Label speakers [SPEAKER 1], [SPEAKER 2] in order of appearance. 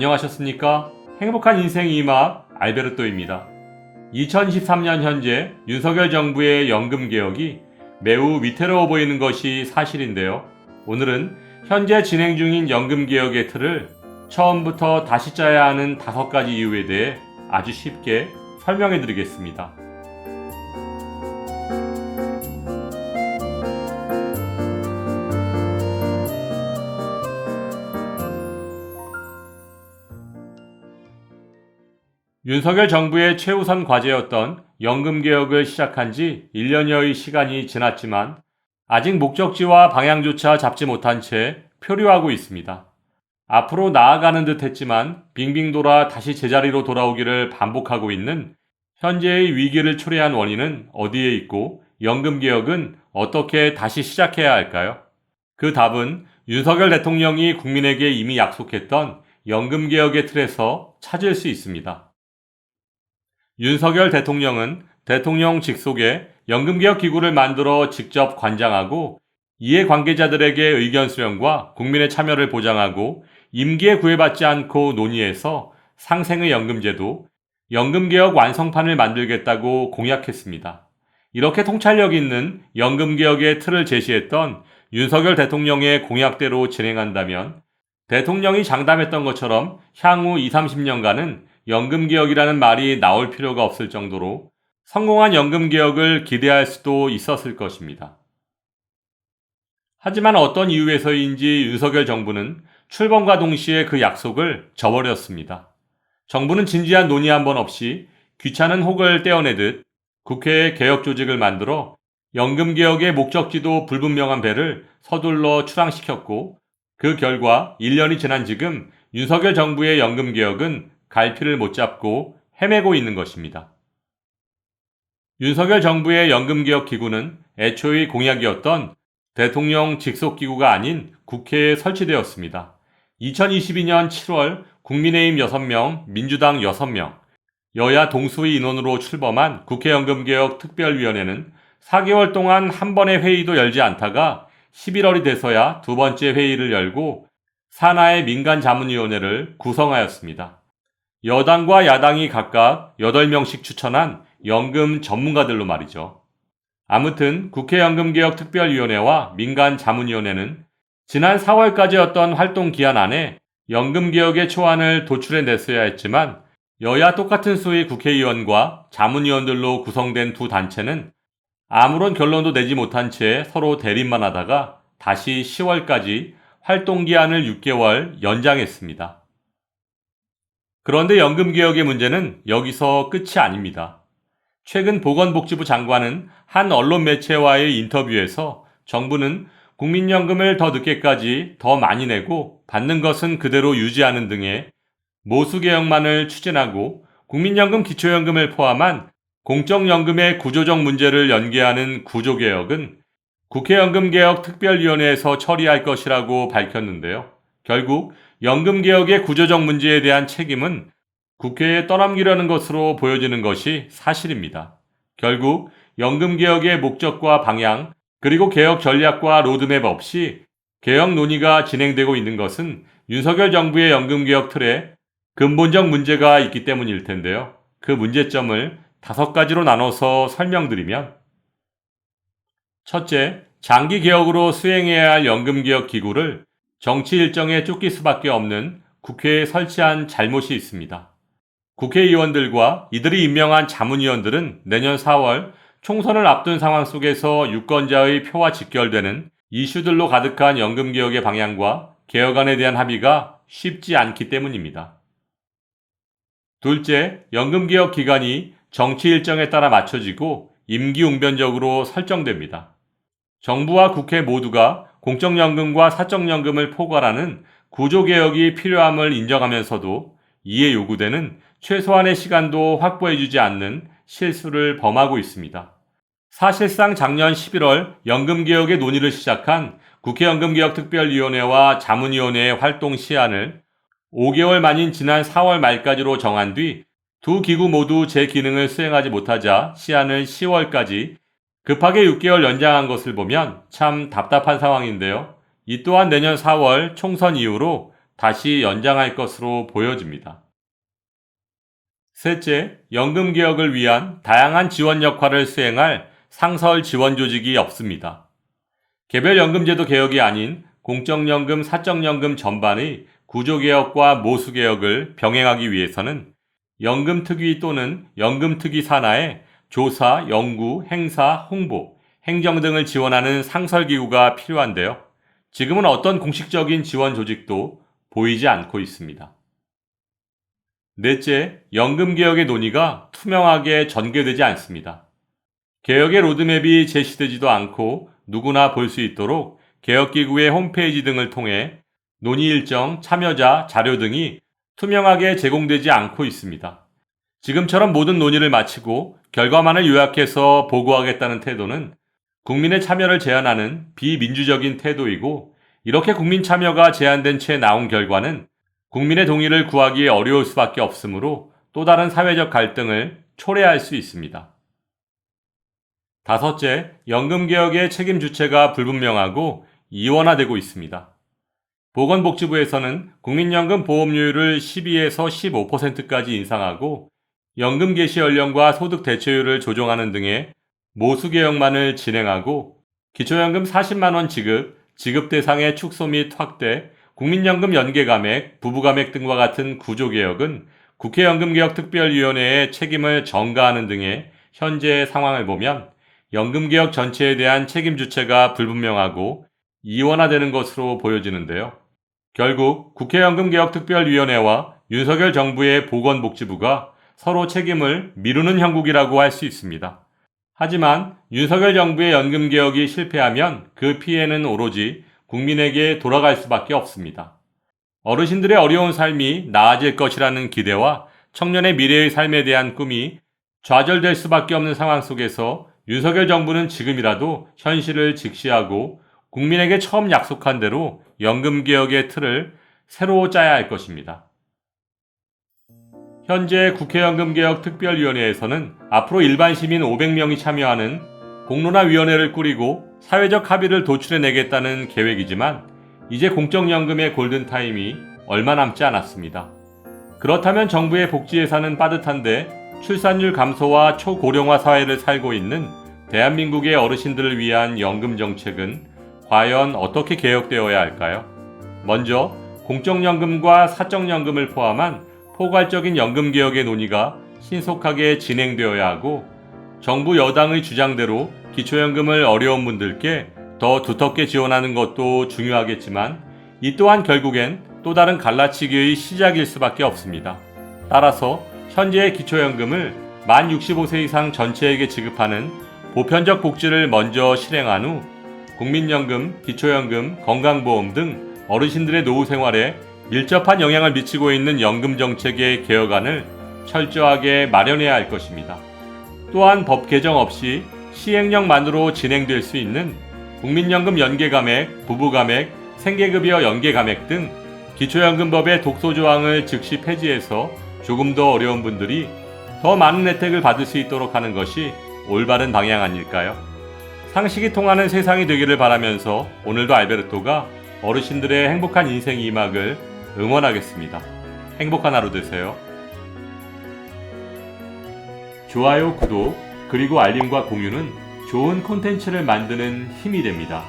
[SPEAKER 1] 안녕하셨습니까? 행복한 인생 이막 알베르토입니다. 2023년 현재 윤석열 정부의 연금개혁이 매우 위태로워 보이는 것이 사실인데요. 오늘은 현재 진행 중인 연금개혁의 틀을 처음부터 다시 짜야 하는 5가지 이유에 대해 아주 쉽게 설명해 드리겠습니다. 윤석열 정부의 최우선 과제였던 연금개혁을 시작한 지 1년여의 시간이 지났지만 아직 목적지와 방향조차 잡지 못한 채 표류하고 있습니다. 앞으로 나아가는 듯 했지만 빙빙 돌아 다시 제자리로 돌아오기를 반복하고 있는 현재의 위기를 초래한 원인은 어디에 있고 연금개혁은 어떻게 다시 시작해야 할까요? 그 답은 윤석열 대통령이 국민에게 이미 약속했던 연금개혁의 틀에서 찾을 수 있습니다. 윤석열 대통령은 대통령 직속에 연금개혁 기구를 만들어 직접 관장하고 이해관계자들에게 의견 수렴과 국민의 참여를 보장하고 임기에 구애받지 않고 논의해서 상생의 연금제도, 연금개혁 완성판을 만들겠다고 공약했습니다. 이렇게 통찰력 있는 연금개혁의 틀을 제시했던 윤석열 대통령의 공약대로 진행한다면 대통령이 장담했던 것처럼 향후 20, 30년간은 연금개혁이라는 말이 나올 필요가 없을 정도로 성공한 연금개혁을 기대할 수도 있었을 것입니다. 하지만 어떤 이유에서인지 윤석열 정부는 출범과 동시에 그 약속을 저버렸습니다. 정부는 진지한 논의 한 번 없이 귀찮은 혹을 떼어내듯 국회에 개혁 조직을 만들어 연금개혁의 목적지도 불분명한 배를 서둘러 출항시켰고 그 결과 1년이 지난 지금 윤석열 정부의 연금개혁은 갈피를 못 잡고 헤매고 있는 것입니다. 윤석열 정부의 연금개혁 기구는 애초의 공약이었던 대통령 직속기구가 아닌 국회에 설치되었습니다. 2022년 7월 국민의힘 6명, 민주당 6명, 여야 동수의 인원으로 출범한 국회 연금개혁 특별위원회는 4개월 동안 한 번의 회의도 열지 않다가 11월이 돼서야 두 번째 회의를 열고 산하의 민간자문위원회를 구성하였습니다. 여당과 야당이 각각 8명씩 추천한 연금 전문가들로 말이죠. 아무튼 국회 연금개혁 특별위원회와 민간자문위원회는 지난 4월까지였던 활동 기한 안에 연금개혁의 초안을 도출해냈어야 했지만 여야 똑같은 수의 국회의원과 자문위원들로 구성된 두 단체는 아무런 결론도 내지 못한 채 서로 대립만 하다가 다시 10월까지 활동 기한을 6개월 연장했습니다. 그런데 연금개혁의 문제는 여기서 끝이 아닙니다. 최근 보건복지부 장관은 한 언론 매체와의 인터뷰에서 정부는 국민연금을 더 늦게까지 더 많이 내고 받는 것은 그대로 유지하는 등의 모수개혁만을 추진하고 국민연금 기초연금을 포함한 공적연금의 구조적 문제를 연계하는 구조개혁은 국회연금개혁 특별위원회에서 처리할 것이라고 밝혔는데요. 결국 연금개혁의 구조적 문제에 대한 책임은 국회에 떠넘기려는 것으로 보여지는 것이 사실입니다. 결국 연금개혁의 목적과 방향, 그리고 개혁 전략과 로드맵 없이 개혁 논의가 진행되고 있는 것은 윤석열 정부의 연금개혁 틀에 근본적 문제가 있기 때문일 텐데요. 그 문제점을 5가지로 나눠서 설명드리면 첫째, 장기 개혁으로 수행해야 할 연금개혁 기구를 정치 일정에 쫓길 수밖에 없는 국회에 설치한 잘못이 있습니다. 국회의원들과 이들이 임명한 자문위원들은 내년 4월 총선을 앞둔 상황 속에서 유권자의 표와 직결되는 이슈들로 가득한 연금개혁의 방향과 개혁안에 대한 합의가 쉽지 않기 때문입니다. 둘째, 연금개혁 기간이 정치 일정에 따라 맞춰지고 임기응변적으로 설정됩니다. 정부와 국회 모두가 공적연금과 사적연금을 포괄하는 구조개혁이 필요함을 인정하면서도 이에 요구되는 최소한의 시간도 확보해주지 않는 실수를 범하고 있습니다. 사실상 작년 11월 연금개혁의 논의를 시작한 국회 연금개혁특별위원회와 자문위원회의 활동 시한을 5개월 만인 지난 4월 말까지로 정한 뒤 두 기구 모두 제 기능을 수행하지 못하자 시한을 10월까지 급하게 6개월 연장한 것을 보면 참 답답한 상황인데요. 이 또한 내년 4월 총선 이후로 다시 연장할 것으로 보여집니다. 셋째, 연금개혁을 위한 다양한 지원 역할을 수행할 상설 지원 조직이 없습니다. 개별 연금제도 개혁이 아닌 공적연금, 사적연금 전반의 구조개혁과 모수개혁을 병행하기 위해서는 연금특위 또는 연금특위 산하에 조사, 연구, 행사, 홍보, 행정 등을 지원하는 상설기구가 필요한데요. 지금은 어떤 공식적인 지원 조직도 보이지 않고 있습니다. 넷째, 연금개혁의 논의가 투명하게 전개되지 않습니다. 개혁의 로드맵이 제시되지도 않고 누구나 볼 수 있도록 개혁기구의 홈페이지 등을 통해 논의 일정, 참여자, 자료 등이 투명하게 제공되지 않고 있습니다. 지금처럼 모든 논의를 마치고 결과만을 요약해서 보고하겠다는 태도는 국민의 참여를 제한하는 비민주적인 태도이고, 이렇게 국민 참여가 제한된 채 나온 결과는 국민의 동의를 구하기 어려울 수밖에 없으므로 또 다른 사회적 갈등을 초래할 수 있습니다. 다섯째, 연금개혁의 책임 주체가 불분명하고 이원화되고 있습니다. 보건복지부에서는 국민연금 보험료율을 12에서 15%까지 인상하고 연금 개시 연령과 소득 대체율을 조정하는 등의 모수개혁만을 진행하고, 기초연금 40만원 지급 대상의 축소 및 확대, 국민연금 연계감액, 부부감액 등과 같은 구조개혁은 국회연금개혁특별위원회의 책임을 전가하는 등의 현재의 상황을 보면 연금개혁 전체에 대한 책임 주체가 불분명하고 이원화되는 것으로 보여지는데요. 결국 국회연금개혁특별위원회와 윤석열 정부의 보건복지부가 서로 책임을 미루는 형국이라고 할 수 있습니다. 하지만 윤석열 정부의 연금개혁이 실패하면 그 피해는 오로지 국민에게 돌아갈 수밖에 없습니다. 어르신들의 어려운 삶이 나아질 것이라는 기대와 청년의 미래의 삶에 대한 꿈이 좌절될 수밖에 없는 상황 속에서 윤석열 정부는 지금이라도 현실을 직시하고 국민에게 처음 약속한 대로 연금개혁의 틀을 새로 짜야 할 것입니다. 현재 국회연금개혁특별위원회에서는 앞으로 일반 시민 500명이 참여하는 공론화위원회를 꾸리고 사회적 합의를 도출해내겠다는 계획이지만 이제 공적연금의 골든타임이 얼마 남지 않았습니다. 그렇다면 정부의 복지 예산은 빠듯한데 출산율 감소와 초고령화 사회를 살고 있는 대한민국의 어르신들을 위한 연금 정책은 과연 어떻게 개혁되어야 할까요? 먼저 공적연금과 사적연금을 포함한 포괄적인 연금개혁의 논의가 신속하게 진행되어야 하고, 정부 여당의 주장대로 기초연금을 어려운 분들께 더 두텁게 지원하는 것도 중요하겠지만 이 또한 결국엔 또 다른 갈라치기의 시작일 수밖에 없습니다. 따라서 현재의 기초연금을 만 65세 이상 전체에게 지급하는 보편적 복지를 먼저 실행한 후 국민연금, 기초연금, 건강보험 등 어르신들의 노후 생활에 밀접한 영향을 미치고 있는 연금 정책의 개혁안을 철저하게 마련해야 할 것입니다. 또한 법 개정 없이 시행령만으로 진행될 수 있는 국민연금 연계감액, 부부감액, 생계급여 연계감액 등 기초연금법의 독소조항을 즉시 폐지해서 조금 더 어려운 분들이 더 많은 혜택을 받을 수 있도록 하는 것이 올바른 방향 아닐까요? 상식이 통하는 세상이 되기를 바라면서 오늘도 알베르토가 어르신들의 행복한 인생 2막을 응원하겠습니다. 행복한 하루 되세요. 좋아요, 구독, 그리고 알림과 공유는 좋은 콘텐츠를 만드는 힘이 됩니다.